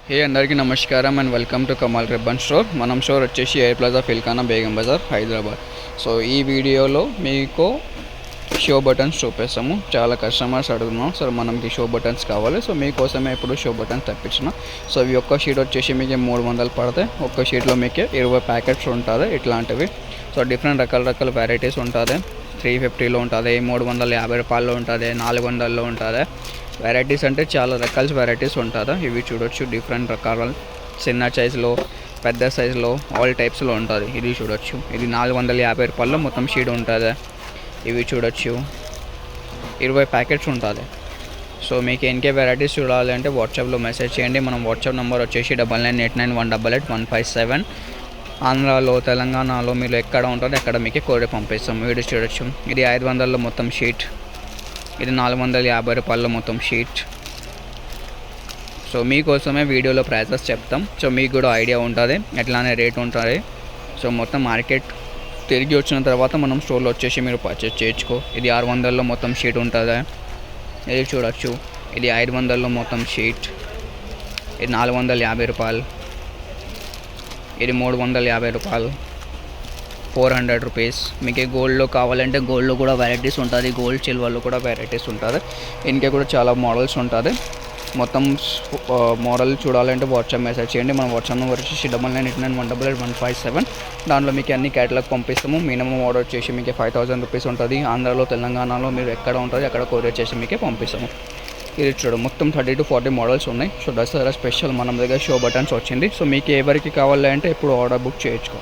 హే అందరికీ నమస్కారం and welcome to Kamal ribbon store. మనం స్టోర్ వచ్చేసి air plaza Filkhana Begum Bazaar Hyderabad. So ఈ వీడియోలో మీకు షో బటన్స్ చూపిస్తాము. చాలా కస్టమర్స్ అడుగుతున్నాం సార్ మనకి షో బటన్స్ కావాలి. సో మీకోసమే ఇప్పుడు షో బటన్స్ తెప్పించిన. సో ఈ ఒక్క షీట్ వచ్చేసి మీకు 300 పడతాయి. ఒక్క షీట్లో మీకు 20 ప్యాకెట్స్ ఉంటుంది ఇట్లాంటివి. సో డిఫరెంట్ రకాల వెరైటీస్ ఉంటుంది. 350లో ఉంటుంది, 350 రూపాయల్లో ఉంటుంది, 400లో ఉంటుంది. వెరైటీస్ అంటే చాలా రకాల వెరైటీస్ ఉంటుంది. ఇవి చూడొచ్చు, డిఫరెంట్ రకాల చిన్న సైజులో పెద్ద సైజులో ఆల్ టైప్స్లో ఉంటుంది. ఇది చూడొచ్చు, ఇది 450 రూపాయల్లో మొత్తం షీట్ ఉంటుంది. ఇవి చూడొచ్చు, 20 ప్యాకెట్స్ ఉంటుంది. సో మీకు ఎన్కే వెరైటీస్ చూడాలి అంటే వాట్సాప్లో మెసేజ్ చేయండి. మనం వాట్సాప్ నెంబర్ వచ్చేసి 9989188157. ఆంధ్రాలో తెలంగాణలో మీరు ఎక్కడ ఉంటుందో అక్కడ మీకు కొరియర్ పంపిస్తాం. వీడియో చూడొచ్చు, ఇది 500లో మొత్తం షీట్, ఇది 450 రూపాయల్లో మొత్తం షీట్. సో మీకోసమే వీడియోలో ప్రైసెస్ చెప్తాం. సో మీకు కూడా ఐడియా ఉంటుంది ఎట్లానే రేట్ ఉంటుంది. సో మొత్తం మార్కెట్ తిరిగి వచ్చిన తర్వాత మనం స్టోర్లో వచ్చేసి మీరు పర్చేస్ చేయించుకో. ఇది 600లో మొత్తం షీట్ ఉంటుంది. ఇది చూడొచ్చు, ఇది 500లో మొత్తం షీట్, ఇది 450 రూపాయలు, ఇది 350 రూపాయలు, 400 రూపీస్. మీకు గోల్డ్లో కావాలంటే గోల్డ్లో కూడా వెరైటీస్ ఉంటుంది, గోల్డ్ సిల్వర్లో కూడా వెరైటీస్ ఉంటుంది. ఇంకా కూడా చాలా మోడల్స్ ఉంటుంది. మొత్తం మోడల్ చూడాలంటే వాట్సాప్ మెసేజ్ చేయండి. మన వాట్సాప్ నెంబర్ వచ్చేసి 9989188157. దాంట్లో మీకు అన్ని క్యాటలాగ్ పంపిస్తాము. మినిమం ఆర్డర్ వచ్చేసి మీకు 5000 రూపీస్ ఉంటుంది. ఆంధ్రాలో తెలంగాణలో మీరు ఎక్కడ ఉంటుంది అక్కడ కొరియర్ చేసి మీకే పంపిస్తాము. ఇది చూడు, మొత్తం 30 to 40 మోడల్స్ ఉన్నాయి. సో దసరా స్పెషల్ మన దగ్గర షో బటన్స్ వచ్చింది. సో మీకు ఎవరికి కావాలంటే ఇప్పుడు ఆర్డర్ బుక్ చేయొచ్చు.